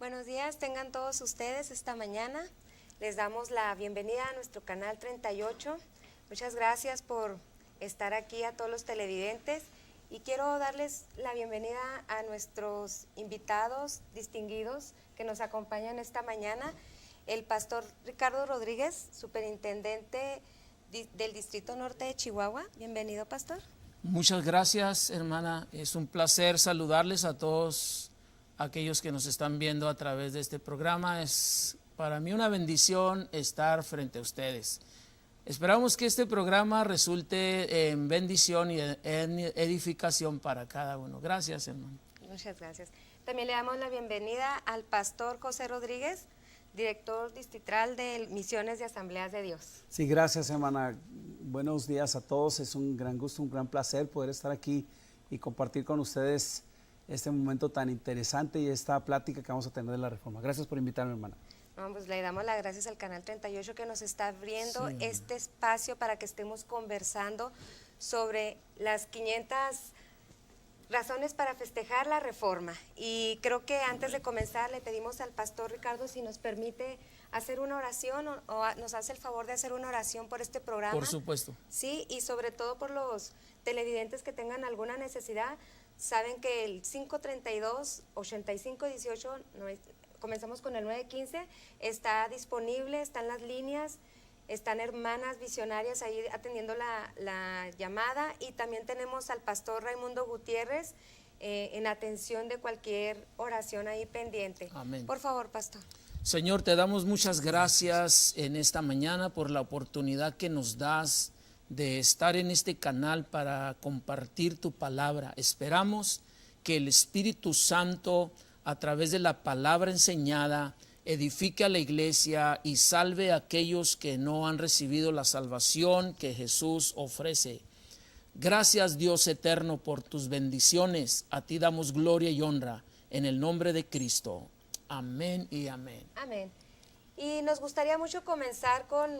Buenos días, tengan todos ustedes esta mañana. Les damos la bienvenida a nuestro canal 38. Muchas gracias por estar aquí a todos los televidentes y quiero darles la bienvenida a nuestros invitados distinguidos que nos acompañan esta mañana. El pastor Ricardo Rodríguez, superintendente del Distrito Norte de Chihuahua. Bienvenido, pastor. Muchas gracias, hermana. Es un placer saludarles a todos aquellos que nos están viendo a través de este programa. Es para mí una bendición estar frente a ustedes. Esperamos que este programa resulte en bendición y en edificación para cada uno. Gracias, hermano. Muchas gracias. También le damos la bienvenida al pastor José Rodríguez, director distrital de Misiones de Asambleas de Dios. Sí, gracias, hermana. Buenos días a todos. Es un gran gusto, un gran placer poder estar aquí y compartir con ustedes este momento tan interesante y esta plática que vamos a tener de la Reforma. Gracias por invitarme, hermana. No, pues le damos las gracias al Canal 38 que nos está abriendo este espacio para que estemos conversando sobre las 500 razones para festejar la Reforma. Y creo que antes de comenzar le pedimos al pastor Ricardo si nos permite hacer una oración o nos hace el favor de hacer una oración por este programa. Por supuesto. Sí, y sobre todo por los televidentes que tengan alguna necesidad. Saben que el 532-8518, comenzamos con el 915, está disponible, están las líneas, están hermanas visionarias ahí atendiendo la llamada, y también tenemos al pastor Raimundo Gutiérrez en atención de cualquier oración ahí pendiente. Amén. Por favor, pastor. Señor, te damos muchas gracias en esta mañana por la oportunidad que nos das de estar en este canal para compartir tu palabra. Esperamos que el Espíritu Santo, a través de la palabra enseñada, edifique a la iglesia y salve a aquellos que no han recibido la salvación que Jesús ofrece. Gracias, Dios eterno, por tus bendiciones. A ti damos gloria y honra en el nombre de Cristo. Amén y amén. Amén. Y nos gustaría mucho comenzar con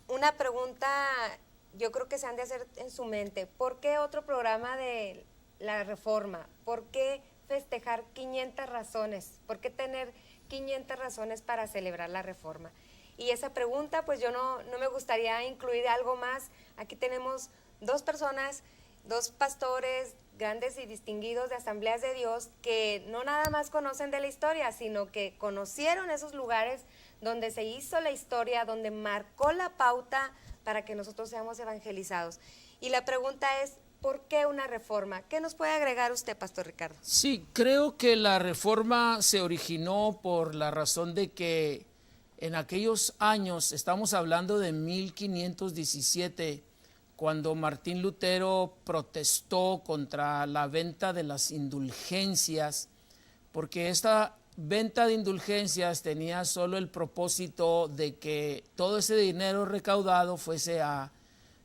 una pregunta, yo creo que se han de hacer en su mente. ¿Por qué otro programa de la Reforma? ¿Por qué festejar 500 razones? ¿Por qué tener 500 razones para celebrar la Reforma? Y esa pregunta, pues yo no me gustaría incluir algo más. Aquí tenemos dos personas, dos pastores grandes y distinguidos de Asambleas de Dios que no nada más conocen de la historia, sino que conocieron esos lugares donde se hizo la historia, donde marcó la pauta para que nosotros seamos evangelizados. Y la pregunta es, ¿por qué una reforma? ¿Qué nos puede agregar usted, pastor Ricardo? Sí, creo que la Reforma se originó por la razón de que en aquellos años, estamos hablando de 1517, cuando Martín Lutero protestó contra la venta de las indulgencias, porque esta venta de indulgencias tenía solo el propósito de que todo ese dinero recaudado fuese a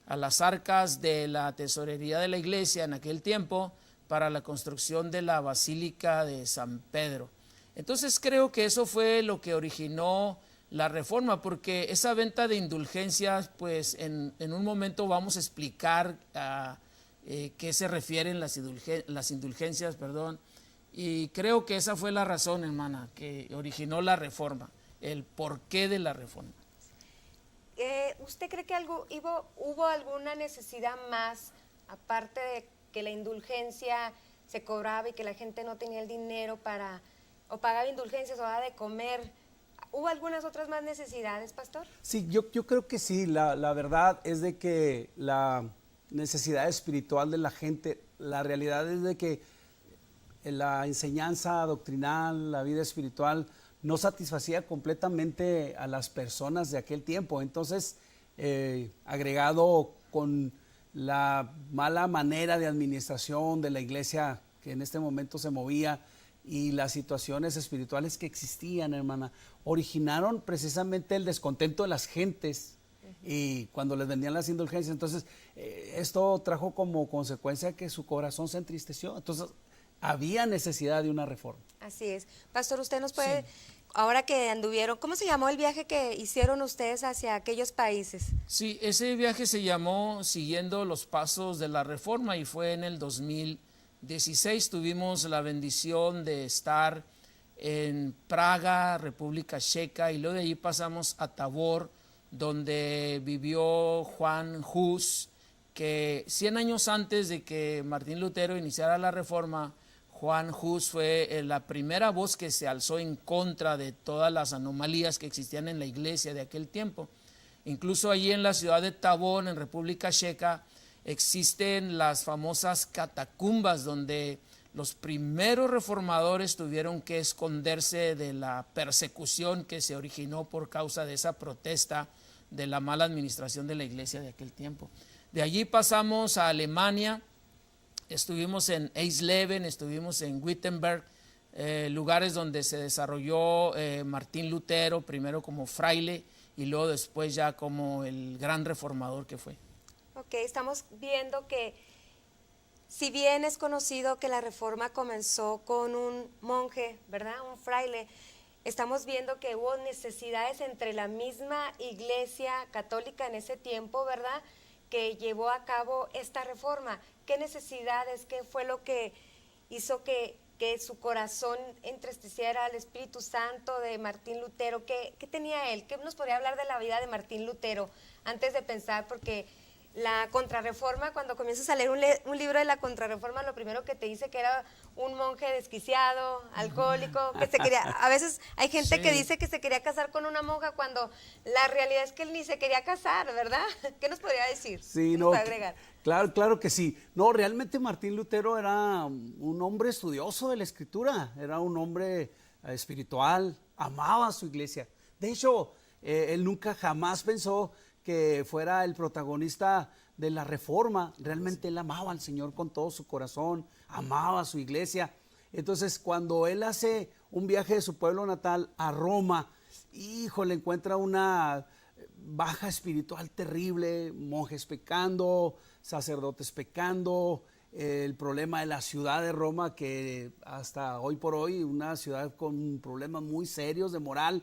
las arcas de la tesorería de la iglesia en aquel tiempo para la construcción de la Basílica de San Pedro. Entonces creo que eso fue lo que originó la Reforma, porque esa venta de indulgencias, pues en un momento vamos a explicar a qué se refieren las indulgencias, y creo que esa fue la razón, hermana, que originó la Reforma, el porqué de la Reforma. ¿Usted cree que hubo alguna necesidad más, aparte de que la indulgencia se cobraba y que la gente no tenía el dinero o pagaba indulgencias o daba de comer? ¿Hubo algunas otras más necesidades, pastor? Sí, yo creo que sí. La verdad es de que la necesidad espiritual de la gente, la realidad es de que la enseñanza doctrinal, la vida espiritual, no satisfacía completamente a las personas de aquel tiempo. Entonces, agregado con la mala manera de administración de la iglesia que en este momento se movía y las situaciones espirituales que existían, hermana, originaron precisamente el descontento de las gentes y cuando les vendían las indulgencias. Entonces, esto trajo como consecuencia que su corazón se entristeció. Entonces, había necesidad de una reforma. Así es. Pastor, usted nos puede, ahora que anduvieron, ¿cómo se llamó el viaje que hicieron ustedes hacia aquellos países? Sí, ese viaje se llamó Siguiendo los Pasos de la Reforma y fue en el 2016. Tuvimos la bendición de estar en Praga, República Checa, y luego de allí pasamos a Tabor, donde vivió Juan Hus, que 100 años antes de que Martín Lutero iniciara la Reforma, Juan Hus fue la primera voz que se alzó en contra de todas las anomalías que existían en la iglesia de aquel tiempo. Incluso allí en la ciudad de Tabor, en República Checa, existen las famosas catacumbas donde los primeros reformadores tuvieron que esconderse de la persecución que se originó por causa de esa protesta de la mala administración de la iglesia de aquel tiempo. De allí pasamos a Alemania, estuvimos en Eisleben, estuvimos en Wittenberg, lugares donde se desarrolló Martín Lutero, primero como fraile y luego después ya como el gran reformador que fue. Ok, estamos viendo que si bien es conocido que la Reforma comenzó con un monje, ¿verdad? Un fraile, estamos viendo que hubo necesidades entre la misma Iglesia Católica en ese tiempo, ¿verdad?, que llevó a cabo esta reforma. ¿Qué necesidades, qué fue lo que hizo que su corazón entristeciera al Espíritu Santo de Martín Lutero? ¿Qué tenía él? ¿Qué nos podría hablar de la vida de Martín Lutero antes de pensar? Porque la Contrarreforma, cuando comienzas a leer un libro de la Contrarreforma, lo primero que te dice que era un monje desquiciado, alcohólico, que se quería, a veces hay gente Sí. que dice que se quería casar con una monja cuando la realidad es que él ni se quería casar, ¿verdad? ¿Qué nos podría decir? Sí, ¿Qué nos no, puede agregar? claro que sí. No, realmente Martín Lutero era un hombre estudioso de la Escritura, era un hombre espiritual, amaba a su iglesia. De hecho, él nunca jamás pensó que fuera el protagonista de la Reforma. Realmente él amaba al Señor con todo su corazón, amaba a su iglesia. Entonces, cuando él hace un viaje de su pueblo natal a Roma, híjole, encuentra una baja espiritual terrible, monjes pecando, sacerdotes pecando, el problema de la ciudad de Roma, que hasta hoy por hoy una ciudad con problemas muy serios de moral.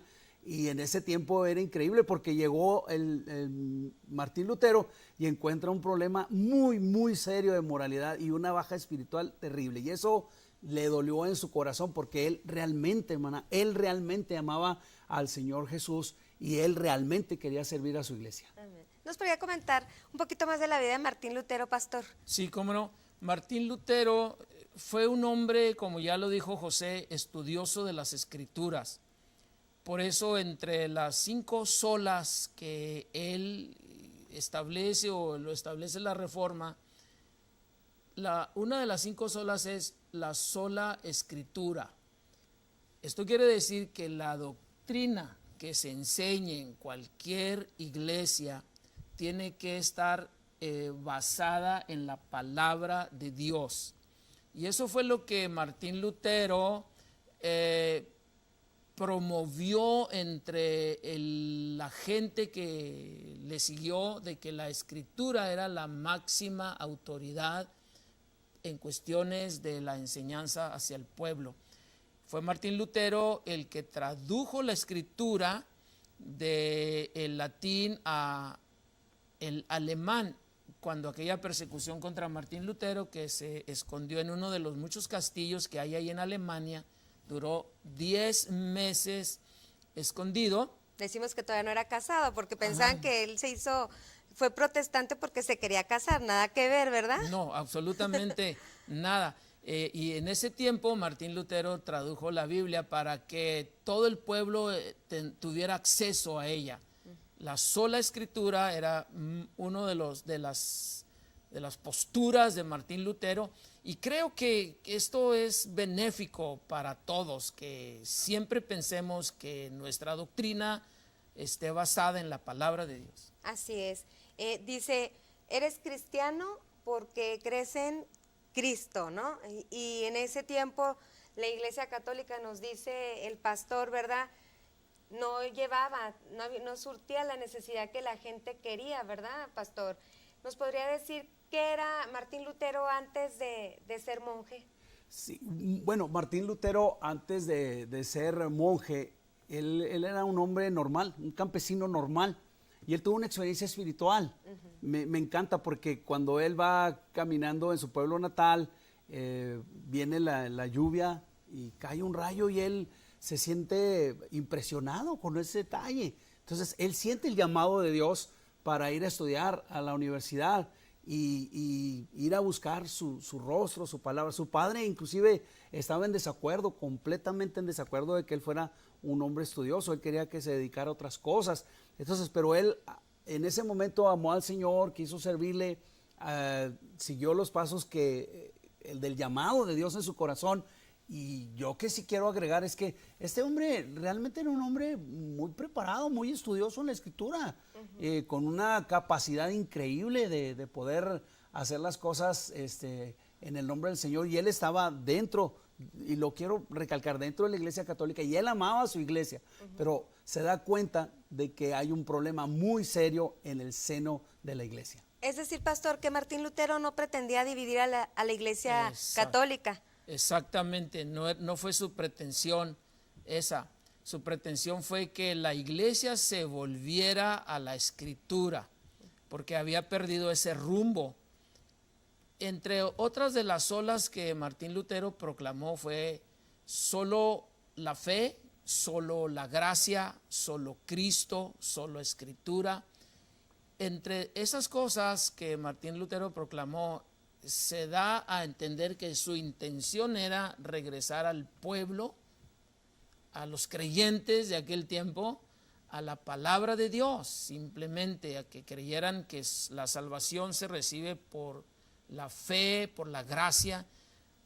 Y en ese tiempo era increíble porque llegó el Martín Lutero y encuentra un problema muy serio de moralidad y una baja espiritual terrible. Y eso le dolió en su corazón porque él realmente, hermana, él realmente amaba al Señor Jesús y él realmente quería servir a su iglesia. Amén. ¿Nos podría comentar un poquito más de la vida de Martín Lutero, pastor? Sí, cómo no. Martín Lutero fue un hombre, como ya lo dijo José, estudioso de las Escrituras. Por eso, entre las 5 solas que él establece o lo establece la Reforma, una de las 5 solas es la sola Escritura. Esto quiere decir que la doctrina que se enseñe en cualquier iglesia tiene que estar basada en la palabra de Dios. Y eso fue lo que Martín Lutero promovió entre la gente que le siguió, de que la Escritura era la máxima autoridad en cuestiones de la enseñanza hacia el pueblo. Fue Martín Lutero el que tradujo la Escritura del latín a el alemán, cuando aquella persecución contra Martín Lutero, que se escondió en uno de los muchos castillos que hay ahí en Alemania, duró 10 meses escondido. Decimos que todavía no era casado porque pensaban que él fue protestante porque se quería casar, nada que ver, ¿verdad? No, absolutamente nada. Y en ese tiempo Martín Lutero tradujo la Biblia para que todo el pueblo tuviera acceso a ella. La sola Escritura era uno de las posturas de Martín Lutero, y creo que esto es benéfico para todos, que siempre pensemos que nuestra doctrina esté basada en la palabra de Dios. Así es. Dice, eres cristiano porque crees en Cristo, ¿no? Y en ese tiempo la Iglesia Católica nos dice, el pastor, ¿verdad?, no surtía la necesidad que la gente quería, ¿verdad, pastor? ¿Nos podría decir qué era Martín Lutero antes de ser monje? Sí, bueno, Martín Lutero antes de ser monje, él era un hombre normal, un campesino normal, y él tuvo una experiencia espiritual. Me encanta porque cuando él va caminando en su pueblo natal, viene la lluvia y cae un rayo y él se siente impresionado con ese detalle. Entonces él siente el llamado de Dios para ir a estudiar a la universidad y ir a buscar su rostro, su palabra. Su padre inclusive estaba en desacuerdo, completamente en desacuerdo de que él fuera un hombre estudioso. Él quería que se dedicara a otras cosas. Entonces, pero él en ese momento amó al Señor, quiso servirle, siguió los pasos el del llamado de Dios en su corazón. Y yo que sí quiero agregar es que este hombre realmente era un hombre muy preparado, muy estudioso en la escritura, con una capacidad increíble de poder hacer las cosas en el nombre del Señor. Y él estaba dentro, y lo quiero recalcar, dentro de la Iglesia Católica, y él amaba a su iglesia, pero se da cuenta de que hay un problema muy serio en el seno de la iglesia. Es decir, pastor, que Martín Lutero no pretendía dividir a la Iglesia católica. Exactamente, no fue su pretensión esa. Su pretensión fue que la iglesia se volviera a la escritura, porque había perdido ese rumbo. Entre otras de las solas que Martín Lutero proclamó fue solo la fe, solo la gracia, solo Cristo, solo escritura. Entre esas cosas que Martín Lutero proclamó, se da a entender que su intención era regresar al pueblo, a los creyentes de aquel tiempo, a la palabra de Dios, simplemente a que creyeran que la salvación se recibe por la fe, por la gracia.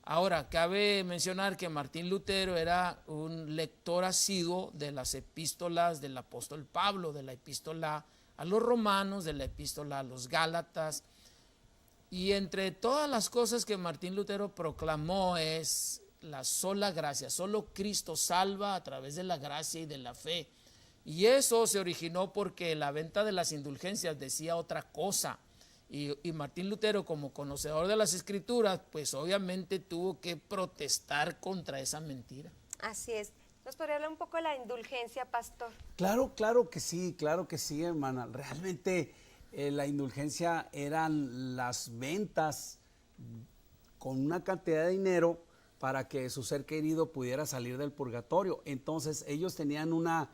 Ahora, cabe mencionar que Martín Lutero era un lector asiduo de las epístolas del apóstol Pablo, de la epístola a los romanos, de la epístola a los gálatas. Y entre todas las cosas que Martín Lutero proclamó es la sola gracia, solo Cristo salva a través de la gracia y de la fe. Y eso se originó porque la venta de las indulgencias decía otra cosa. Y Martín Lutero, como conocedor de las Escrituras, pues obviamente tuvo que protestar contra esa mentira. Así es. ¿Nos podría hablar un poco de la indulgencia, pastor? Claro que sí, hermana. Realmente la indulgencia eran las ventas con una cantidad de dinero para que su ser querido pudiera salir del purgatorio. Entonces ellos tenían una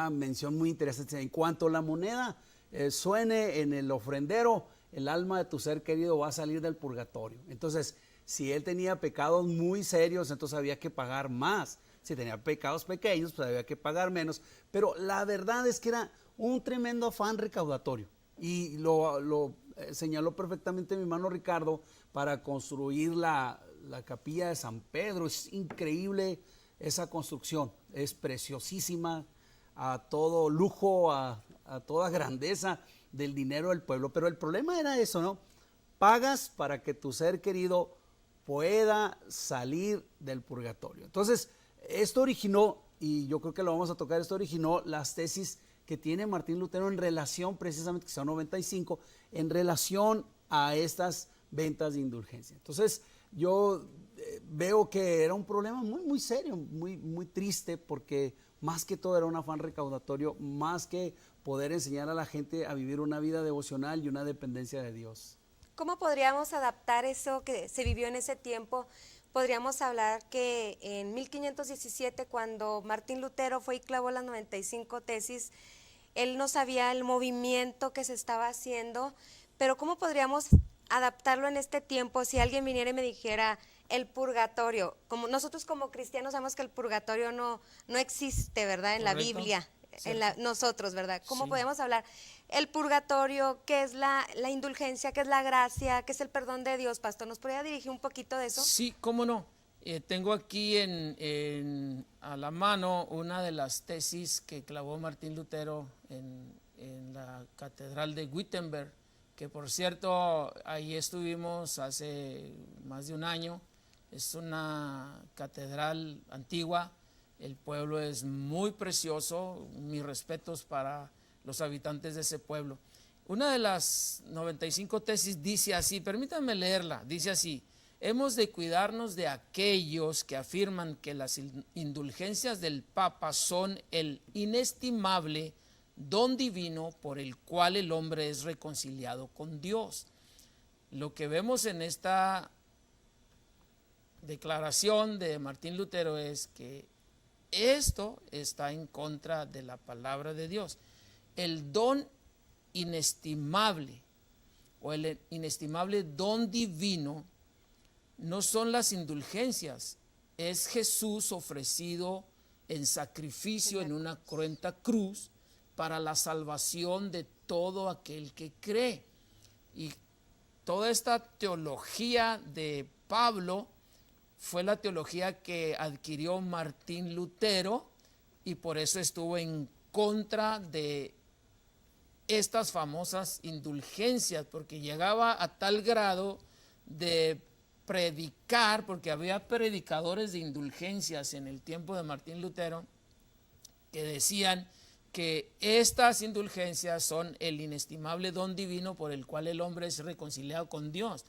mención muy interesante. En cuanto la moneda suene en el ofrendero, el alma de tu ser querido va a salir del purgatorio. Entonces, si él tenía pecados muy serios, entonces había que pagar más. Si tenía pecados pequeños, pues había que pagar menos. Pero la verdad es que era un tremendo afán recaudatorio. Y lo señaló perfectamente mi hermano Ricardo para construir la capilla de San Pedro. Es increíble esa construcción, es preciosísima, a todo lujo, a toda grandeza del dinero del pueblo. Pero el problema era eso, ¿no? Pagas para que tu ser querido pueda salir del purgatorio. Entonces, esto originó, y yo creo que lo vamos a tocar, esto originó las tesis que tiene Martín Lutero en relación, precisamente, que son 95, en relación a estas ventas de indulgencia. Entonces, yo veo que era un problema muy, muy serio, muy, muy triste, porque más que todo era un afán recaudatorio, más que poder enseñar a la gente a vivir una vida devocional y una dependencia de Dios. ¿Cómo podríamos adaptar eso que se vivió en ese tiempo? Podríamos hablar que en 1517, cuando Martín Lutero fue y clavó las 95 tesis, él no sabía el movimiento que se estaba haciendo, pero ¿cómo podríamos adaptarlo en este tiempo si alguien viniera y me dijera el purgatorio? Como nosotros como cristianos sabemos que el purgatorio no existe, ¿verdad? En Correcto. La Biblia, nosotros, ¿verdad? ¿Cómo Sí. podemos hablar? El purgatorio, ¿qué es la indulgencia? ¿Qué es la gracia? ¿Qué es el perdón de Dios, pastor? ¿Nos podría dirigir un poquito de eso? Sí, cómo no. Tengo aquí a la mano una de las tesis que clavó Martín Lutero en la Catedral de Wittenberg, que por cierto, ahí estuvimos hace más de un año. Es una catedral antigua, el pueblo es muy precioso, mis respetos para los habitantes de ese pueblo. Una de las 95 tesis dice así, permítanme leerla, dice así: hemos de cuidarnos de aquellos que afirman que las indulgencias del Papa son el inestimable don divino por el cual el hombre es reconciliado con Dios. Lo que vemos en esta declaración de Martín Lutero es que esto está en contra de la palabra de Dios. El don inestimable o el inestimable don divino no son las indulgencias, es Jesús ofrecido en sacrificio en una cruenta cruz para la salvación de todo aquel que cree. Y toda esta teología de Pablo fue la teología que adquirió Martín Lutero, y por eso estuvo en contra de estas famosas indulgencias, porque llegaba a tal grado de predicar, porque había predicadores de indulgencias en el tiempo de Martín Lutero, que decían que estas indulgencias son el inestimable don divino por el cual el hombre es reconciliado con Dios,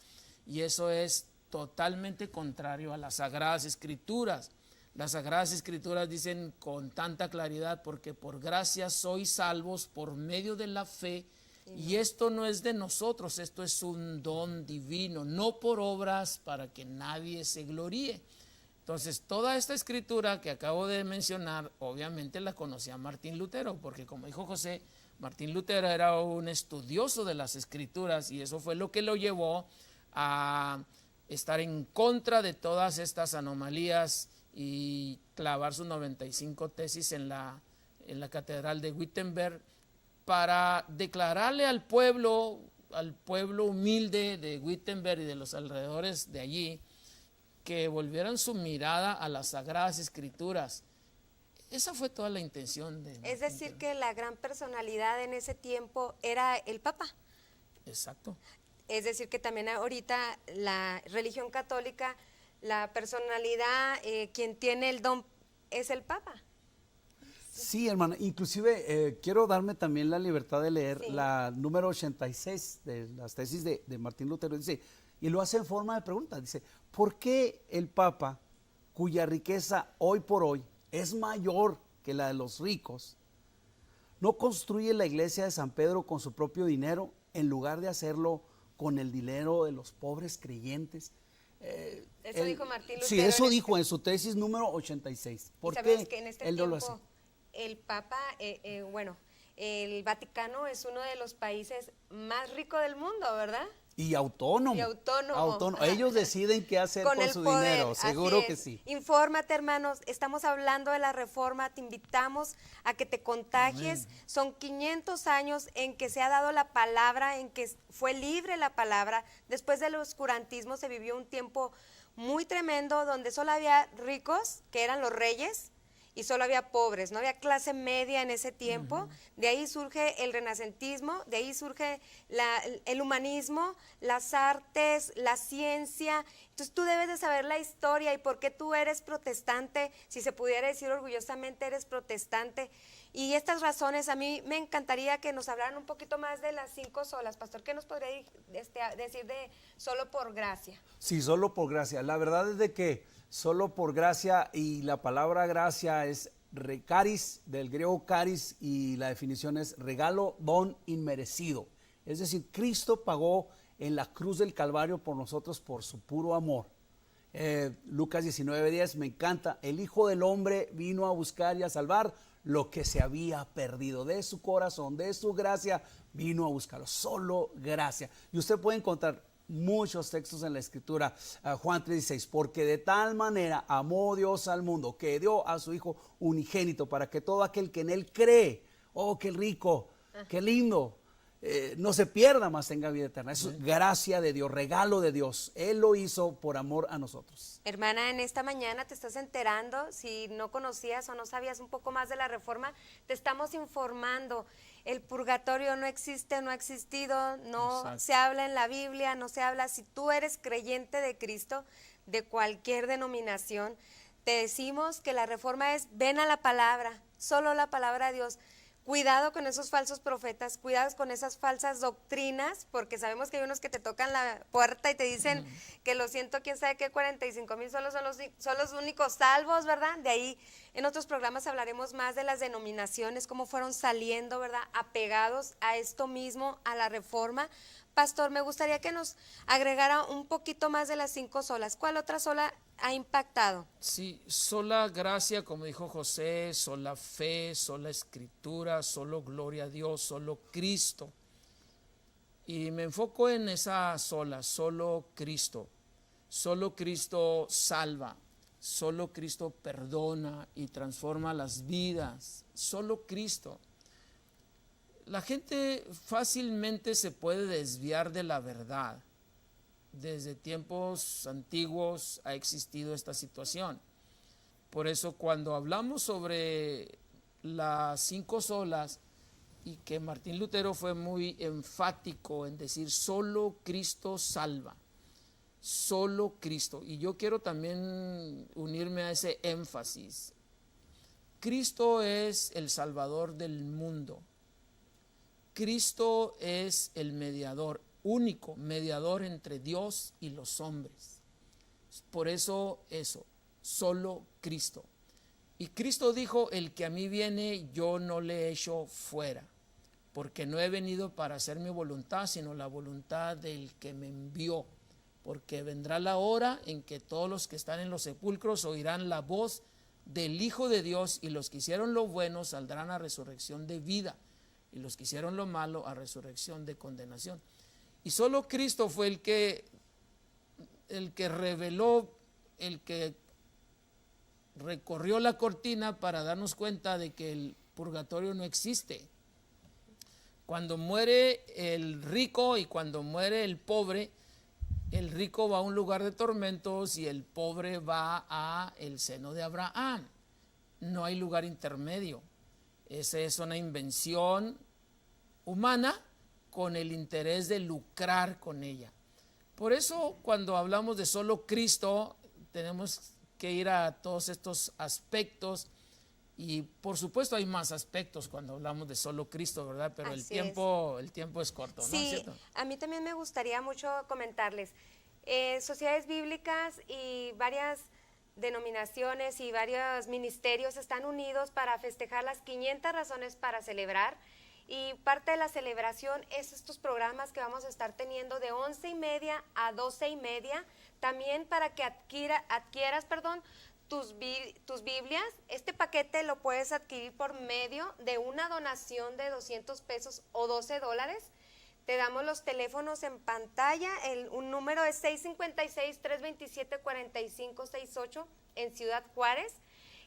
y eso es totalmente contrario a las Sagradas Escrituras. Las Sagradas Escrituras dicen con tanta claridad: porque por gracia sois salvos por medio de la fe, y esto no es de nosotros, esto es un don divino, no por obras para que nadie se gloríe. Entonces, toda esta escritura que acabo de mencionar, obviamente la conocía Martín Lutero, porque como dijo José, Martín Lutero era un estudioso de las escrituras, y eso fue lo que lo llevó a estar en contra de todas estas anomalías y clavar sus 95 tesis en la catedral de Wittenberg, para declararle al pueblo humilde de Wittenberg y de los alrededores de allí, que volvieran su mirada a las Sagradas Escrituras. Esa fue toda la intención de Martín. Es decir, que la gran personalidad en ese tiempo era el Papa. Exacto. Es decir, que también ahorita la religión católica, la personalidad, quien tiene el don es el Papa. Sí, hermana, inclusive quiero darme también la libertad de leer Sí. la número 86 de las tesis de Martín Lutero. Dice, y lo hace en forma de pregunta, dice: ¿por qué el Papa, cuya riqueza hoy por hoy es mayor que la de los ricos, no construye la iglesia de San Pedro con su propio dinero en lugar de hacerlo con el dinero de los pobres creyentes? Eso dijo Martín Lutero. Sí, eso en dijo en su tesis número 86. ¿Por sabemos qué que en este él no lo tiempo hace? el Papa, el Vaticano es uno de los países más ricos del mundo, ¿verdad? Y autónomo. Y autónomo. Ellos deciden qué hacer con el su poder, dinero, así seguro es. que sí. Infórmate, hermanos, estamos hablando de la reforma, te invitamos a que te contagies. Amén. Son 500 años en que se ha dado la palabra, en que fue libre la palabra. Después del oscurantismo se vivió un tiempo muy tremendo donde solo había ricos, que eran los reyes, y solo había pobres, no había clase media en ese tiempo. De ahí surge el renacentismo, de ahí surge el humanismo, las artes, la ciencia. Entonces tú debes de saber la historia y por qué tú eres protestante, si se pudiera decir orgullosamente eres protestante. Y estas razones, a mí me encantaría que nos hablaran un poquito más de las 5 solas. Pastor, ¿qué nos podría decir de solo por gracia? Sí, solo por gracia. La verdad es de que solo por gracia, y la palabra gracia es caris, del griego caris, y la definición es regalo, don inmerecido. Es decir, Cristo pagó en la cruz del Calvario por nosotros por su puro amor. Lucas 19:10, me encanta: el Hijo del Hombre vino a buscar y a salvar lo que se había perdido. De su corazón, de su gracia, vino a buscarlo. Solo gracia. Y usted puede encontrar muchos textos en la escritura. Juan 3:16, porque de tal manera amó Dios al mundo que dio a su Hijo unigénito, para que todo aquel que en él cree, oh, qué rico, qué lindo, no se pierda, mas tenga vida eterna. Eso es gracia de Dios, regalo de Dios. Él lo hizo por amor a nosotros. Hermana, en esta mañana te estás enterando, si no conocías o no sabías un poco más de la reforma, te estamos informando. El purgatorio no existe, no ha existido, no Exacto. se habla en la Biblia, no se habla. Si tú eres creyente de Cristo, de cualquier denominación, te decimos que la reforma es: ven a la palabra, solo la palabra de Dios. Cuidado con esos falsos profetas, cuidado con esas falsas doctrinas, porque sabemos que hay unos que te tocan la puerta y te dicen que lo siento, quién sabe qué, 45,000 solo son los únicos salvos, ¿verdad? De ahí en otros programas hablaremos más de las denominaciones, cómo fueron saliendo, ¿verdad? Apegados a esto mismo, a la reforma, Pastor, me gustaría que nos agregara un poquito más de las 5 solas. ¿Cuál otra sola ha impactado? Sí, sola gracia, como dijo José, sola fe, sola escritura, solo gloria a Dios, solo Cristo. Y me enfoco en esa sola, solo Cristo. Solo Cristo salva, solo Cristo perdona y transforma las vidas, solo Cristo. La gente fácilmente se puede desviar de la verdad. Desde tiempos antiguos ha existido esta situación. Por eso cuando hablamos sobre las 5 solas, y que Martín Lutero fue muy enfático en decir solo Cristo salva, solo Cristo. Y yo quiero también unirme a ese énfasis. Cristo es el Salvador del mundo. Cristo es el mediador, único mediador entre Dios y los hombres. Por eso, solo Cristo. Y Cristo dijo, el que a mí viene, yo no le echo fuera, porque no he venido para hacer mi voluntad, sino la voluntad del que me envió. Porque vendrá la hora en que todos los que están en los sepulcros oirán la voz del Hijo de Dios, y los que hicieron lo bueno saldrán a resurrección de vida, y los que hicieron lo malo a resurrección de condenación. Y solo Cristo fue el que reveló, el que recorrió la cortina para darnos cuenta de que el purgatorio no existe. Cuando muere el rico y cuando muere el pobre, el rico va a un lugar de tormentos y el pobre va a el seno de Abraham. No hay lugar intermedio. Esa es una invención humana con el interés de lucrar con ella. Por eso cuando hablamos de solo Cristo tenemos que ir a todos estos aspectos, y por supuesto hay más aspectos cuando hablamos de solo Cristo, ¿verdad? Pero el tiempo es corto, ¿no? Sí, ¿Cierto? a mí también me gustaría mucho comentarles. Sociedades bíblicas y varias denominaciones y varios ministerios están unidos para festejar las 500 razones para celebrar, y parte de la celebración es estos programas que vamos a estar teniendo de 11:30 a 12:30, también para que adquieras tus Biblias. Este paquete lo puedes adquirir por medio de una donación de 200 pesos o $12. Te damos los teléfonos en pantalla. Un número es 656-327-4568 en Ciudad Juárez,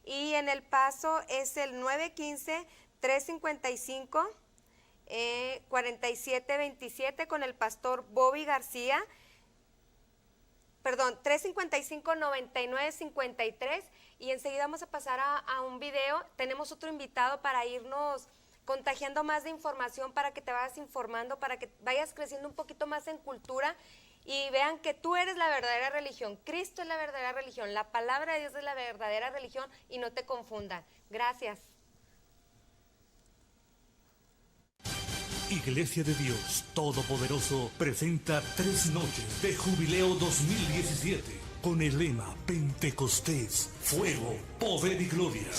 y en El Paso es el 915-355-4727 con el pastor Bobby García. 355-9953, y enseguida vamos a pasar a un video. Tenemos otro invitado para irnos contagiando más de información, para que te vayas informando, para que vayas creciendo un poquito más en cultura y vean que tú eres la verdadera religión. Cristo es la verdadera religión, la palabra de Dios es la verdadera religión, y no te confundan. Gracias. Iglesia de Dios Todopoderoso presenta 3 noches de Jubileo 2017 con el lema Pentecostés, Fuego, Poder y Gloria.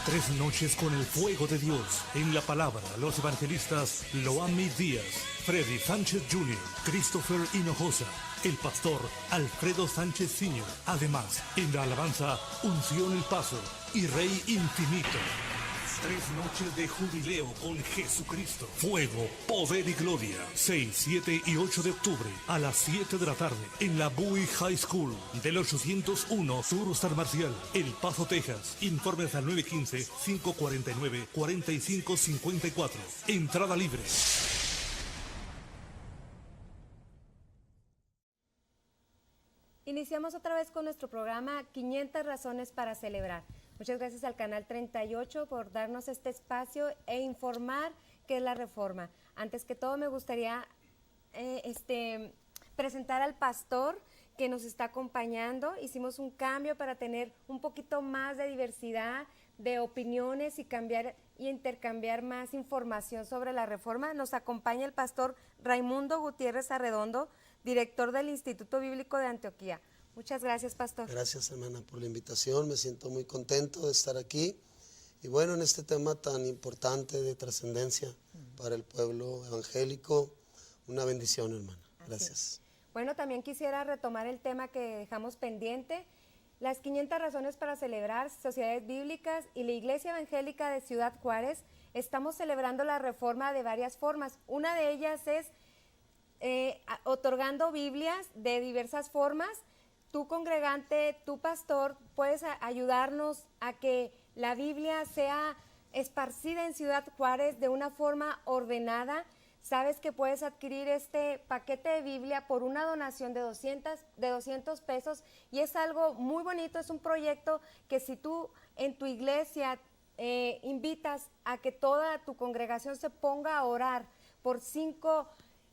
3 noches con el fuego de Dios. En la palabra, los evangelistas Loami Díaz, Freddy Sánchez Jr., Christopher Hinojosa, el pastor Alfredo Sánchez Sr. Además, en la alabanza, Unción El Paso y Rey Infinito. 3 noches de jubileo con Jesucristo. Fuego, poder y gloria. 6, 7 y 8 de octubre a las 7 de la tarde en la Bowie High School del 801 Sur San Marcial, El Paso, Texas. Informes al 915-549-4554. Entrada libre. Iniciamos otra vez con nuestro programa 500 razones para celebrar. Muchas gracias al Canal 38 por darnos este espacio e informar qué es la Reforma. Antes que todo me gustaría presentar al pastor que nos está acompañando. Hicimos un cambio para tener un poquito más de diversidad de opiniones y cambiar y intercambiar más información sobre la Reforma. Nos acompaña el pastor Raimundo Gutiérrez Arredondo, director del Instituto Bíblico de Antioquía. Muchas gracias, pastor. Gracias, hermana, por la invitación. Me siento muy contento de estar aquí. Y bueno, en este tema tan importante de trascendencia para el pueblo evangélico, una bendición, hermana. Así Gracias. es. Bueno, también quisiera retomar el tema que dejamos pendiente, las 500 razones para celebrar sociedades bíblicas y la Iglesia Evangélica de Ciudad Juárez. Estamos celebrando la reforma de varias formas. Una de ellas es otorgando Biblias de diversas formas. Tu congregante, tu pastor, puedes ayudarnos a que la Biblia sea esparcida en Ciudad Juárez de una forma ordenada. Sabes que puedes adquirir este paquete de Biblia por una donación de 200 pesos y es algo muy bonito, es un proyecto que si tú en tu iglesia invitas a que toda tu congregación se ponga a orar por 5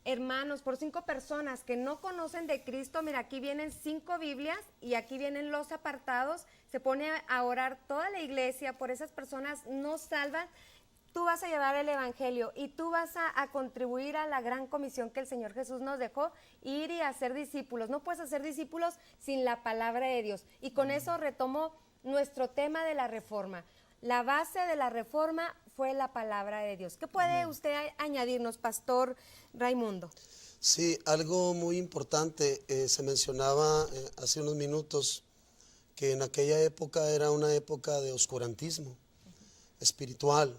hermanos, por 5 personas que no conocen de Cristo, mira, aquí vienen 5 Biblias y aquí vienen los apartados, se pone a orar toda la iglesia por esas personas no salvas. Tú vas a llevar el evangelio y tú vas a contribuir a la gran comisión que el Señor Jesús nos dejó, ir y hacer discípulos. No puedes hacer discípulos sin la palabra de Dios. Y con eso retomo nuestro tema de la reforma. La base de la reforma fue la palabra de Dios. ¿Qué puede usted añadirnos, Pastor Raimundo? Sí, algo muy importante, se mencionaba hace unos minutos que en aquella época era una época de oscurantismo espiritual.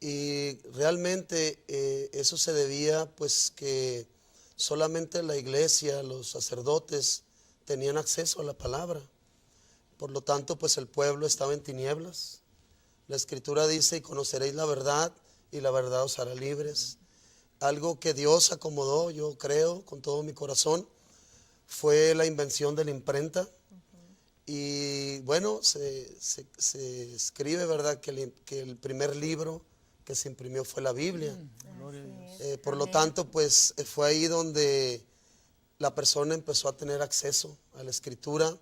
Y realmente eso se debía pues que solamente la iglesia, los sacerdotes tenían acceso a la palabra. Por lo tanto pues el pueblo estaba en tinieblas. La escritura dice: y conoceréis la verdad y la verdad os hará libres. Algo que Dios acomodó, yo creo con todo mi corazón, fue la invención de la imprenta. Y bueno, se escribe, ¿verdad?, que el primer libro que se imprimió fue la Biblia. Por lo tanto, pues fue ahí donde la persona empezó a tener acceso a la escritura,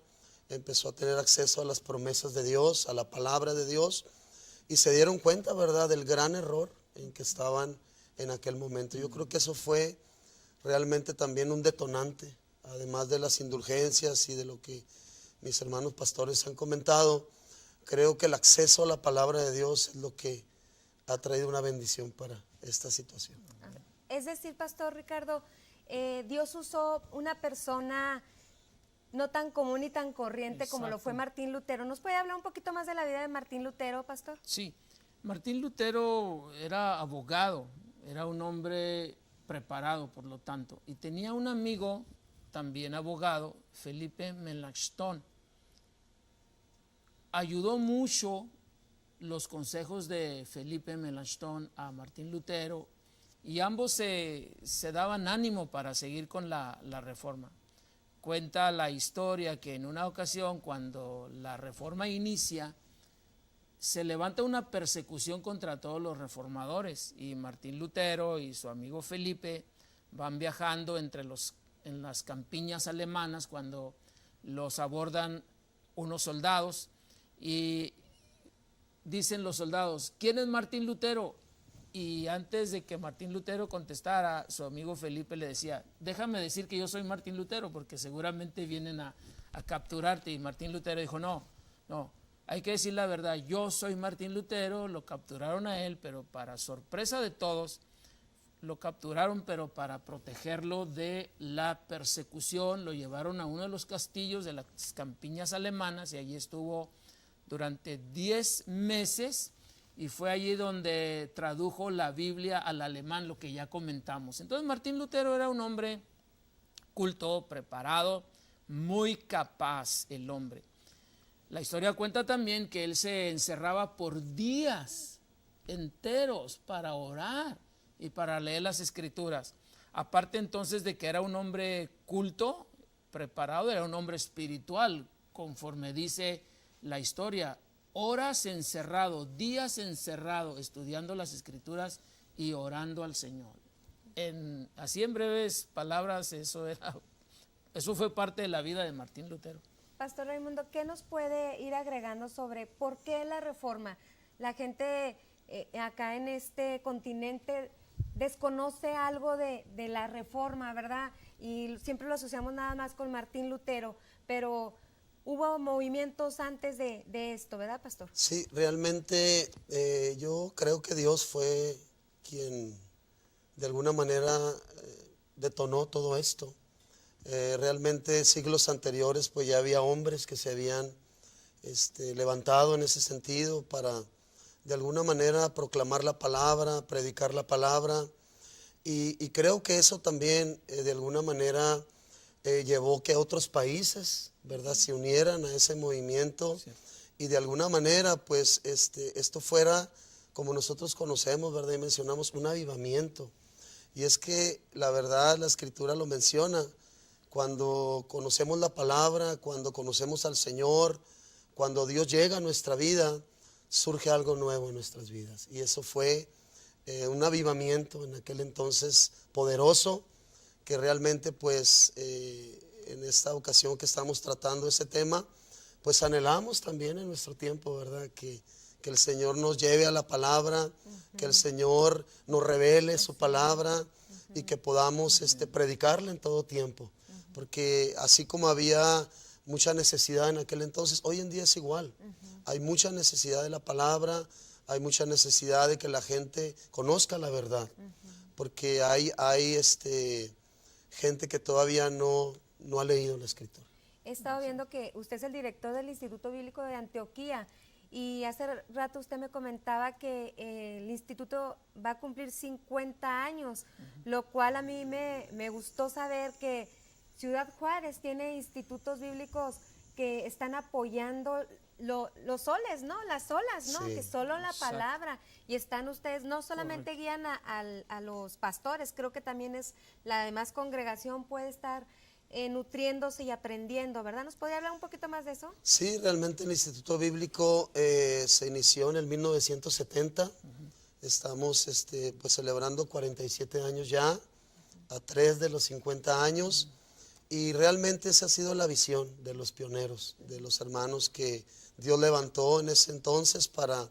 empezó a tener acceso a las promesas de Dios, a la palabra de Dios, y se dieron cuenta, ¿verdad?, del gran error en que estaban en aquel momento. Yo creo que eso fue realmente también un detonante, además de las indulgencias y de lo que mis hermanos pastores han comentado. Creo que el acceso a la palabra de Dios es lo que ha traído una bendición para esta situación. Es decir, Pastor Ricardo, Dios usó una persona no tan común y tan corriente como lo fue Martín Lutero. ¿Nos puede hablar un poquito más de la vida de Martín Lutero, Pastor? Sí, Martín Lutero era abogado, era un hombre preparado, por lo tanto, y tenía un amigo también abogado, Felipe Melanchthon. Ayudó mucho los consejos de Felipe Melanchthon a Martín Lutero y ambos se daban ánimo para seguir con la reforma. Cuenta la historia que en una ocasión, cuando la reforma inicia, se levanta una persecución contra todos los reformadores y Martín Lutero y su amigo Felipe van viajando en las campiñas alemanas cuando los abordan unos soldados y dicen los soldados: ¿quién es Martín Lutero? Y antes de que Martín Lutero contestara, su amigo Felipe le decía: déjame decir que yo soy Martín Lutero porque seguramente vienen a capturarte. Y Martín Lutero dijo: no, hay que decir la verdad, yo soy Martín Lutero. Lo capturaron a él, pero para sorpresa de todos, lo capturaron, pero para protegerlo de la persecución, lo llevaron a uno de los castillos de las campiñas alemanas y allí estuvo durante 10 meses y fue allí donde tradujo la Biblia al alemán, lo que ya comentamos. Entonces Martín Lutero era un hombre culto, preparado, muy capaz el hombre. La historia cuenta también que él se encerraba por días enteros para orar y para leer las escrituras. Aparte entonces de que era un hombre culto, preparado, era un hombre espiritual, conforme dice la historia. Horas encerrado, días encerrado, estudiando las escrituras y orando al Señor. Así en breves palabras, eso fue parte de la vida de Martín Lutero. Pastor Raimundo, ¿qué nos puede ir agregando sobre por qué la reforma? La gente acá en este continente desconoce algo de la reforma, ¿verdad? Y siempre lo asociamos nada más con Martín Lutero, pero hubo movimientos antes de esto, ¿verdad, Pastor? Sí, realmente yo creo que Dios fue quien de alguna manera detonó todo esto. Realmente siglos anteriores pues ya había hombres que se habían levantado en ese sentido para de alguna manera proclamar la palabra, predicar la palabra, y creo que eso también de alguna manera llevó que otros países, ¿verdad?, se unieran a ese movimiento. Sí. Y de alguna manera pues esto fuera, como nosotros conocemos, ¿verdad?, y mencionamos, un avivamiento. Y es que la verdad la Escritura lo menciona: cuando conocemos la palabra, cuando conocemos al Señor, cuando Dios llega a nuestra vida, surge algo nuevo en nuestras vidas. Y eso fue un avivamiento en aquel entonces poderoso, que realmente pues en esta ocasión que estamos tratando ese tema, pues anhelamos también en nuestro tiempo, ¿verdad?, que el Señor nos lleve a la palabra, que el Señor nos revele su palabra y que podamos predicarla en todo tiempo. Porque así como había mucha necesidad en aquel entonces, hoy en día es igual. Hay mucha necesidad de la palabra, hay mucha necesidad de que la gente conozca la verdad. Porque hay gente que todavía no ha leído la Escritura. He estado viendo que usted es el director del Instituto Bíblico de Antioquía, y hace rato usted me comentaba que el instituto va a cumplir 50 años, lo cual a mí me gustó saber que Ciudad Juárez tiene institutos bíblicos que están apoyando los soles, ¿no? Las solas, ¿no? Sí, que solo la palabra. Y están ustedes, no solamente guían a los pastores, creo que también la demás congregación puede estar nutriéndose y aprendiendo, ¿verdad? ¿Nos podría hablar un poquito más de eso? Sí, realmente el Instituto Bíblico se inició en el 1970. Estamos pues celebrando 47 años ya, a 3 de los 50 años. Y realmente esa ha sido la visión de los pioneros, de los hermanos que Dios levantó en ese entonces para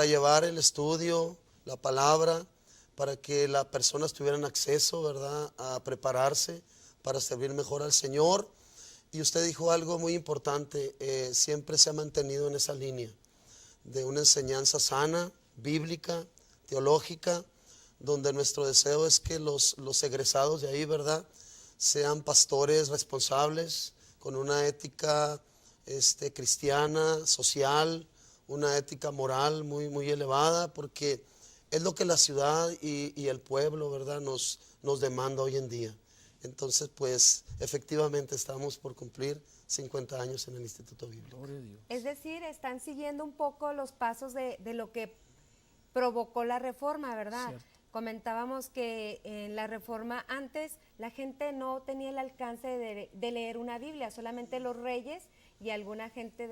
llevar el estudio, la palabra, para que las personas tuvieran acceso, ¿verdad?, a prepararse para servir mejor al Señor. Y usted dijo algo muy importante, siempre se ha mantenido en esa línea de una enseñanza sana, bíblica, teológica, donde nuestro deseo es que los egresados de ahí, ¿verdad?, sean pastores responsables, con una ética cristiana, social, una ética moral muy, muy elevada, porque es lo que la ciudad y el pueblo, ¿verdad?, nos demanda hoy en día. Entonces, pues, efectivamente estamos por cumplir 50 años en el Instituto Bíblico. Es decir, están siguiendo un poco los pasos de lo que provocó la Reforma, ¿verdad? Cierto. Comentábamos que en la Reforma antes la gente no tenía el alcance de leer una Biblia, solamente los reyes y alguna gente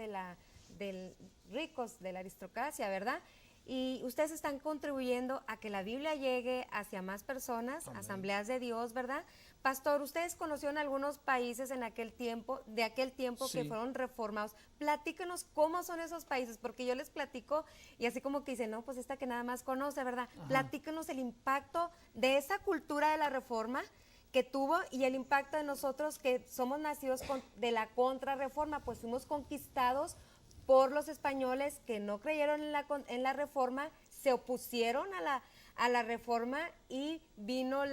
ricos, de la aristocracia, ¿verdad? Y ustedes están contribuyendo a que la Biblia llegue hacia más personas, Amén. Asambleas de Dios, ¿verdad? Pastor, ustedes conocieron algunos países de aquel tiempo sí. que fueron reformados. Platíquenos cómo son esos países, porque yo les platico y así como que dicen, no, pues esta que nada más conoce, ¿verdad? Ajá. Platíquenos el impacto de esa cultura de la Reforma que tuvo y el impacto de nosotros que somos nacidos de la contrarreforma, pues fuimos conquistados por los españoles que no creyeron en la Reforma, se opusieron a la Reforma y vino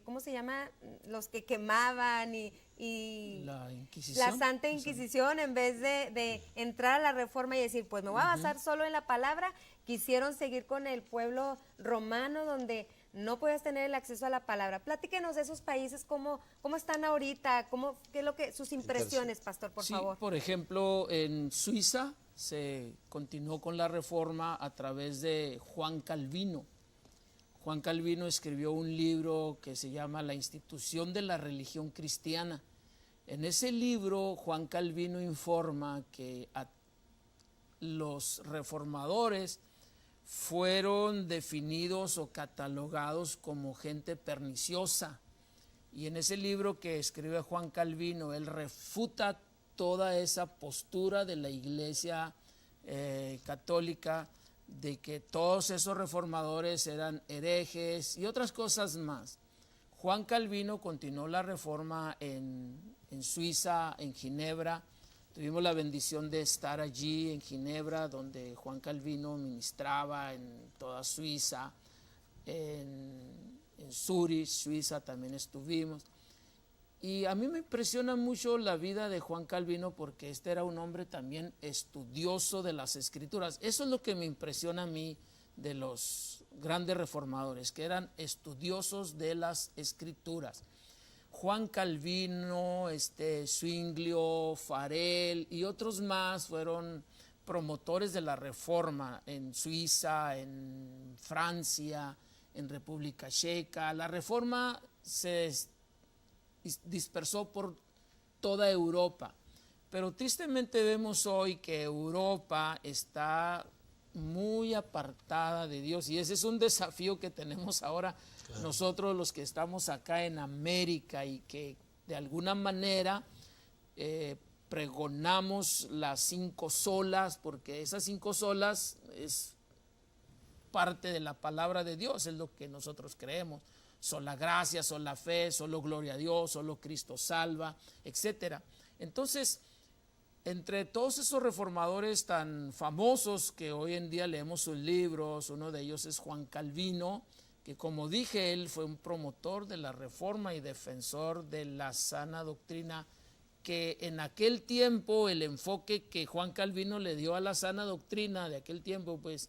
¿cómo se llama? Los que quemaban y la Inquisición. La Santa Inquisición, en vez de entrar a la Reforma y decir, pues me voy a basar solo en la palabra, quisieron seguir con el pueblo romano donde no podías tener el acceso a la palabra. Platíquenos de esos países, cómo están ahorita, qué es sus impresiones, pastor, por favor. Por ejemplo, en Suiza se continuó con la Reforma a través de Juan Calvino. Juan Calvino escribió un libro que se llama La institución de la religión cristiana. En ese libro, Juan Calvino informa que los reformadores fueron definidos o catalogados como gente perniciosa. Y en ese libro que escribe Juan Calvino, él refuta toda esa postura de la Iglesia católica, de que todos esos reformadores eran herejes y otras cosas más. Juan Calvino continuó la reforma en Suiza, en Ginebra. Tuvimos la bendición de estar allí en Ginebra, donde Juan Calvino ministraba en toda Suiza, en Zurich, Suiza también estuvimos. Y a mí me impresiona mucho la vida de Juan Calvino porque este era un hombre también estudioso de las Escrituras. Eso es lo que me impresiona a mí de los grandes reformadores, que eran estudiosos de las Escrituras. Juan Calvino, Zwinglio, Farel y otros más fueron promotores de la Reforma en Suiza, en Francia, en República Checa. La Reforma se dispersó por toda Europa, pero tristemente vemos hoy que Europa está muy apartada de Dios y ese es un desafío que tenemos ahora nosotros los que estamos acá en América y que de alguna manera pregonamos las 5 solas, porque esas 5 solas es parte de la palabra de Dios, es lo que nosotros creemos. Sola gracia, sola fe, solo gloria a Dios, solo Cristo salva, etc. Entonces, entre todos esos reformadores tan famosos que hoy en día leemos sus libros, uno de ellos es Juan Calvino, que como dije, él fue un promotor de la Reforma y defensor de la sana doctrina, que en aquel tiempo el enfoque que Juan Calvino le dio a la sana doctrina de aquel tiempo, pues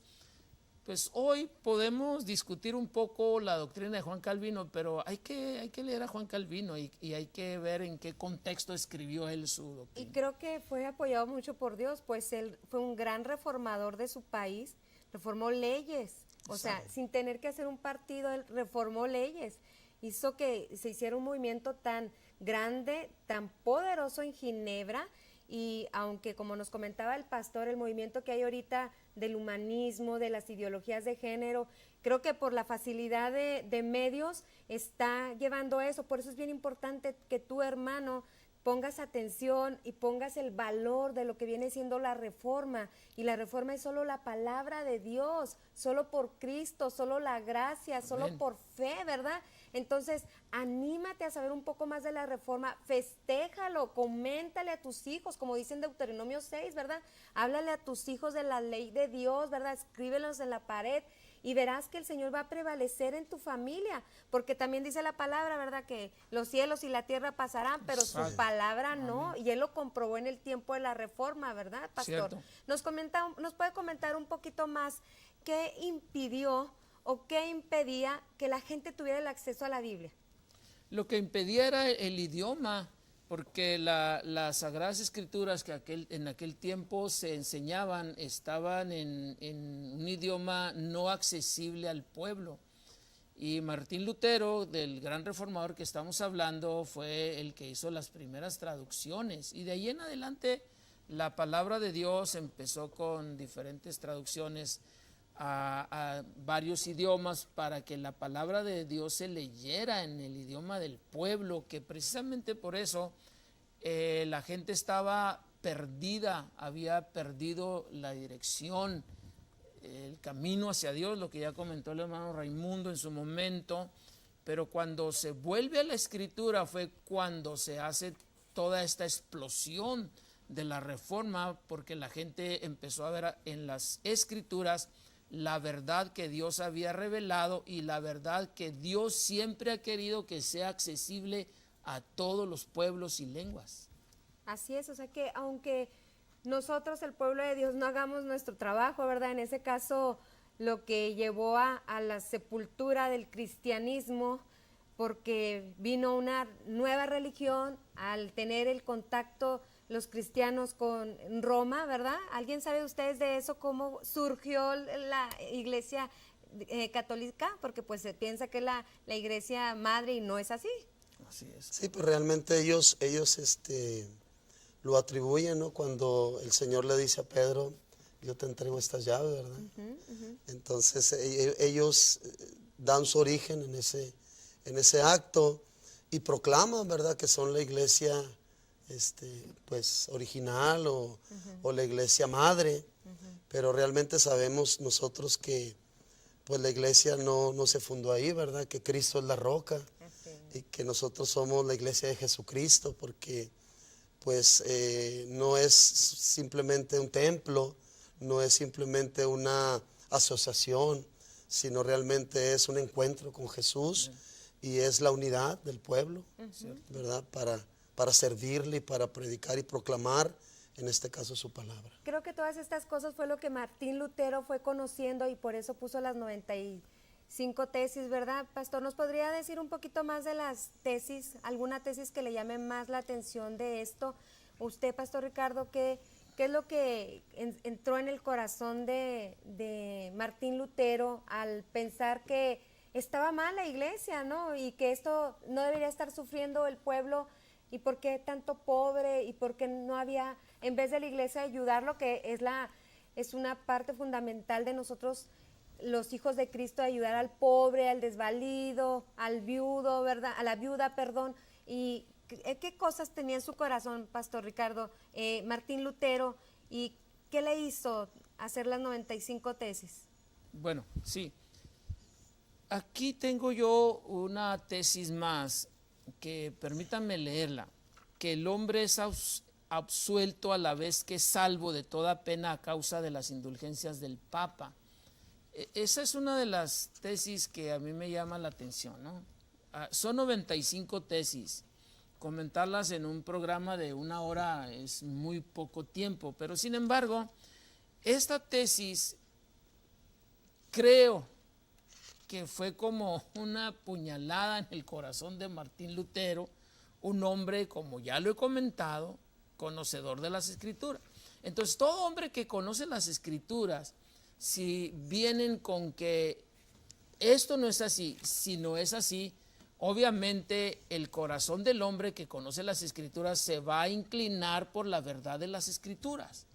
hoy podemos discutir un poco la doctrina de Juan Calvino, pero hay que leer a Juan Calvino y hay que ver en qué contexto escribió él su doctrina. Y creo que fue apoyado mucho por Dios, pues él fue un gran reformador de su país, reformó leyes, o sea, sin tener que hacer un partido, él reformó leyes, hizo que se hiciera un movimiento tan grande, tan poderoso en Ginebra. Y aunque, como nos comentaba el pastor, el movimiento que hay ahorita del humanismo, de las ideologías de género, creo que por la facilidad de medios está llevando eso. Por eso es bien importante que tú, hermano, pongas atención y pongas el valor de lo que viene siendo la Reforma. Y la Reforma es solo la palabra de Dios, solo por Cristo, solo la gracia, solo por fe, ¿verdad? Entonces, anímate a saber un poco más de la Reforma, festéjalo, coméntale a tus hijos, como dice en Deuteronomio 6, ¿verdad? Háblale a tus hijos de la ley de Dios, ¿verdad? Escríbelos en la pared y verás que el Señor va a prevalecer en tu familia, porque también dice la palabra, ¿verdad? Que los cielos y la tierra pasarán, pero su palabra no, y Él lo comprobó en el tiempo de la Reforma, ¿verdad, pastor? Cierto. ¿Nos puede comentar un poquito más qué impidió o qué impedía que la gente tuviera el acceso a la Biblia? Lo que impedía era el idioma, porque las Sagradas Escrituras que en aquel tiempo se enseñaban estaban en un idioma no accesible al pueblo. Y Martín Lutero, del gran reformador que estamos hablando, fue el que hizo las primeras traducciones. Y de ahí en adelante la palabra de Dios empezó con diferentes traducciones a varios idiomas para que la palabra de Dios se leyera en el idioma del pueblo, que precisamente por eso la gente estaba perdida, había perdido la dirección, el camino hacia Dios, lo que ya comentó el hermano Raimundo en su momento. Pero cuando se vuelve a la Escritura fue cuando se hace toda esta explosión de la Reforma, porque la gente empezó a ver en las Escrituras la verdad que Dios había revelado y la verdad que Dios siempre ha querido que sea accesible a todos los pueblos y lenguas. Así es, o sea que aunque nosotros, el pueblo de Dios, no hagamos nuestro trabajo, ¿verdad? En ese caso, lo que llevó a la sepultura del cristianismo, porque vino una nueva religión al tener el contacto los cristianos con Roma, ¿verdad? ¿Alguien sabe de ustedes de eso? ¿Cómo surgió la iglesia católica? Porque pues se piensa que es la iglesia madre y no es así. Así es. Sí, pues realmente ellos lo atribuyen, ¿no? Cuando el Señor le dice a Pedro, yo te entrego estas llaves, ¿verdad? Entonces ellos dan su origen en ese acto y proclaman, ¿verdad?, que son la iglesia pues original o la iglesia madre, pero realmente sabemos nosotros que pues la iglesia no se fundó ahí, ¿verdad? Que Cristo es la roca y que nosotros somos la iglesia de Jesucristo, porque pues no es simplemente un templo, no es simplemente una asociación, sino realmente es un encuentro con Jesús y es la unidad del pueblo, ¿verdad? Para servirle y para predicar y proclamar, en este caso, su palabra. Creo que todas estas cosas fue lo que Martín Lutero fue conociendo y por eso puso las 95 tesis, ¿verdad? Pastor, ¿nos podría decir un poquito más de las tesis, alguna tesis que le llame más la atención de esto? Usted, Pastor Ricardo, ¿qué es lo que entró en el corazón de Martín Lutero al pensar que estaba mal la iglesia, ¿no? Y que esto no debería estar sufriendo el pueblo, y por qué tanto pobre, y por qué no había, en vez de la iglesia, ayudarlo, que es una parte fundamental de nosotros, los hijos de Cristo, ayudar al pobre, al desvalido, al viudo, ¿verdad? A la viuda, perdón. Y ¿qué cosas tenía en su corazón, Pastor Ricardo, Martín Lutero, y qué le hizo hacer las 95 tesis? Bueno, sí. Aquí tengo yo una tesis más, que permítanme leerla, que el hombre es absuelto a la vez que es salvo de toda pena a causa de las indulgencias del Papa. Esa es una de las tesis que a mí me llama la atención, ¿no? Son 95 tesis. Comentarlas en un programa de 1 hora es muy poco tiempo, pero sin embargo, esta tesis creo que fue como una puñalada en el corazón de Martín Lutero, un hombre, como ya lo he comentado, conocedor de las Escrituras. Entonces, todo hombre que conoce las Escrituras, si vienen con que esto no es así, si no es así, obviamente el corazón del hombre que conoce las Escrituras se va a inclinar por la verdad de las Escrituras.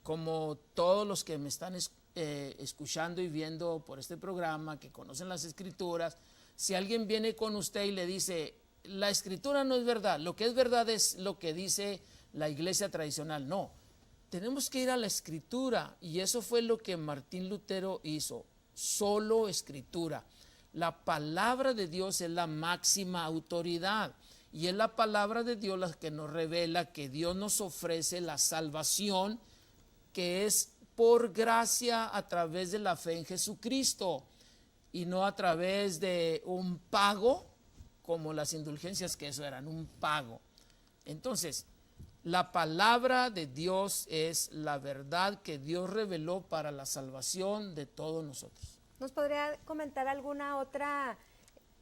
Como todos los que me están escuchando y viendo por este programa, que conocen las Escrituras, si alguien viene con usted y le dice, la Escritura no es verdad, lo que es verdad es lo que dice la iglesia tradicional. No, tenemos que ir a la Escritura, y eso fue lo que Martín Lutero hizo, solo Escritura. La palabra de Dios es la máxima autoridad, y es la palabra de Dios la que nos revela que Dios nos ofrece la salvación, que es por gracia a través de la fe en Jesucristo, y no a través de un pago, como las indulgencias, que eso eran un pago. Entonces, la palabra de Dios es la verdad que Dios reveló para la salvación de todos nosotros. ¿Nos podría comentar alguna otra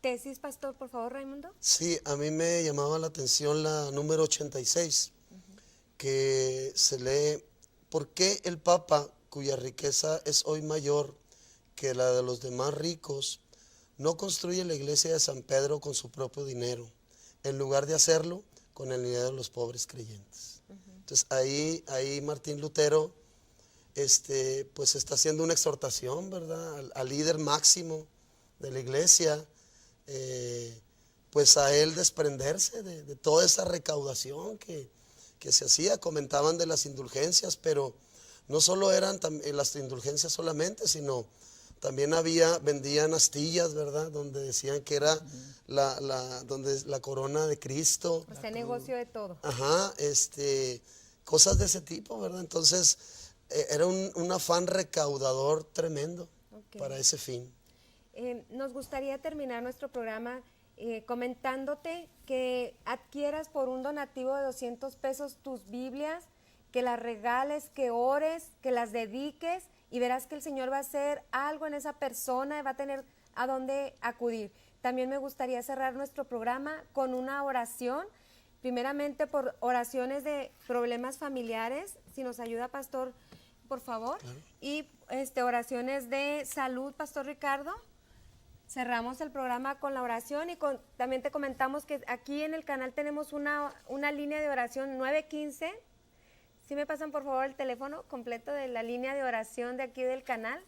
tesis, Pastor, por favor, Raimundo? Sí, a mí me llamaba la atención la número 86, que se lee: ¿por qué el Papa, cuya riqueza es hoy mayor que la de los demás ricos, no construye la iglesia de San Pedro con su propio dinero, en lugar de hacerlo con el dinero de los pobres creyentes? Entonces ahí Martín Lutero pues está haciendo una exhortación, ¿verdad?, al líder máximo de la iglesia, pues a él desprenderse de toda esa recaudación que se hacía. Comentaban de las indulgencias, pero no solo eran las indulgencias solamente, sino también vendían astillas, ¿verdad?, donde decían que era la corona de Cristo. O sea, negocio de todo. Ajá, cosas de ese tipo, ¿verdad? Entonces, era un afán recaudador tremendo para ese fin. Nos gustaría terminar nuestro programa comentándote que adquieras por un donativo de 200 pesos tus Biblias, que las regales, que ores, que las dediques, y verás que el Señor va a hacer algo en esa persona, va a tener a dónde acudir. También me gustaría cerrar nuestro programa con una oración, primeramente por oraciones de problemas familiares, si nos ayuda, Pastor, por favor, claro. Y oraciones de salud, Pastor Ricardo. Cerramos el programa con la oración, y también te comentamos que aquí en el canal tenemos una línea de oración 915. ¿Sí me pasan por favor el teléfono completo de la línea de oración de aquí del canal?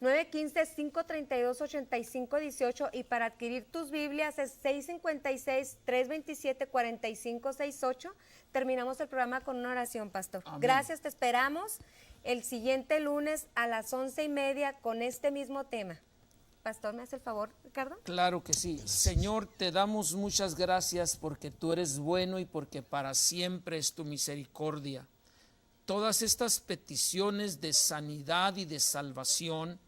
915-532-8518, y para adquirir tus Biblias es 656-327-4568. Terminamos el programa con una oración, Pastor. Amén. Gracias, te esperamos el siguiente lunes a las 11:30 con este mismo tema. Pastor, ¿me hace el favor, Ricardo? Claro que sí. Señor, te damos muchas gracias porque tú eres bueno y porque para siempre es tu misericordia. Todas estas peticiones de sanidad y de salvación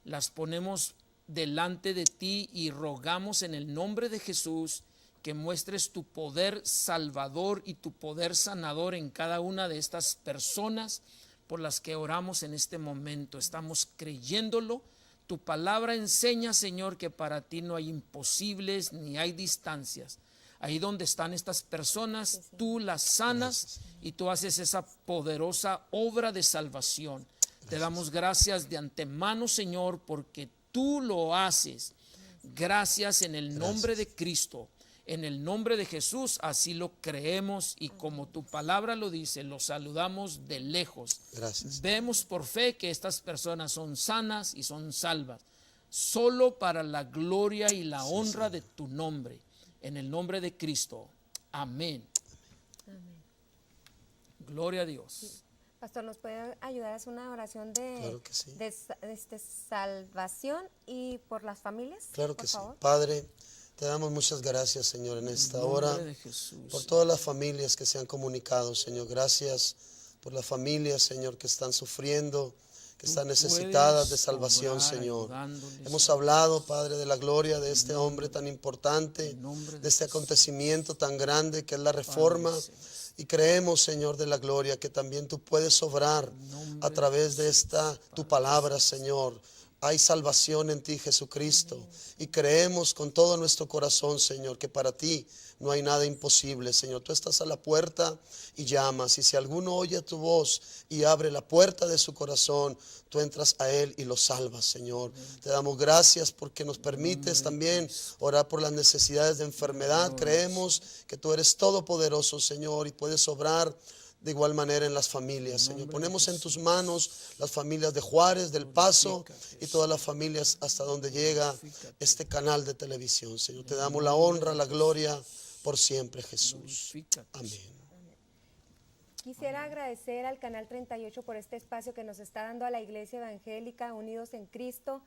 las ponemos delante de ti y rogamos en el nombre de Jesús que muestres tu poder salvador y tu poder sanador en cada una de estas personas por las que oramos en este momento. Estamos creyéndolo. Tu palabra enseña, Señor, que para ti no hay imposibles ni hay distancias. Ahí donde están estas personas, tú las sanas y tú haces esa poderosa obra de salvación. Te damos gracias de antemano, Señor, porque tú lo haces. Gracias en el nombre de Cristo. En el nombre de Jesús, así lo creemos y como tu palabra lo dice, lo saludamos de lejos. Gracias. Vemos por fe que estas personas son sanas y son salvas, solo para la gloria y la honra de tu nombre. En el nombre de Cristo. Amén. Gloria a Dios. Pastor, ¿nos puede ayudar a hacer una oración Claro que sí. de salvación y por las familias? Claro por que sí. favor? Padre, te damos muchas gracias, Señor, en esta En el hora, nombre de Jesús. por todas las familias que se han comunicado, Señor. Gracias por las familias, Señor, que están sufriendo, que están necesitadas de salvación, obrar Señor. ayudándoles. Hemos hablado, Padre, de la gloria de este hombre tan importante, En nombre de este Jesús. acontecimiento tan grande que es la reforma. Padre celestial. Y creemos, Señor, de la gloria, que también tú puedes obrar a través de esta tu palabra, Señor. Hay salvación en ti, Jesucristo. Y creemos con todo nuestro corazón, Señor, que para ti no hay nada imposible, Señor. Tú estás a la puerta y llamas. Y si alguno oye tu voz y abre la puerta de su corazón, tú entras a él y lo salvas, Señor. Te damos gracias porque nos permites también orar por las necesidades de enfermedad. Creemos que tú eres todopoderoso, Señor, y puedes obrar de igual manera en las familias, Señor. Ponemos en tus manos las familias de Juárez, del Paso y todas las familias hasta donde llega este canal de televisión, Señor. Te damos la honra, la gloria por siempre, Jesús. Amén. Quisiera agradecer al Canal 38 por este espacio que nos está dando a la Iglesia Evangélica Unidos en Cristo,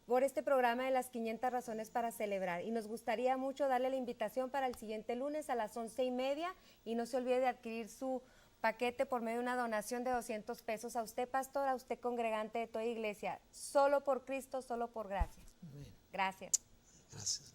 por este programa de las 500 razones para celebrar. Y nos gustaría mucho darle la invitación para el siguiente lunes a las 11:30 y no se olvide de adquirir su paquete por medio de una donación de 200 pesos a usted, pastor, a usted, congregante de toda iglesia. Solo por Cristo, solo por gracia. Gracias. Gracias.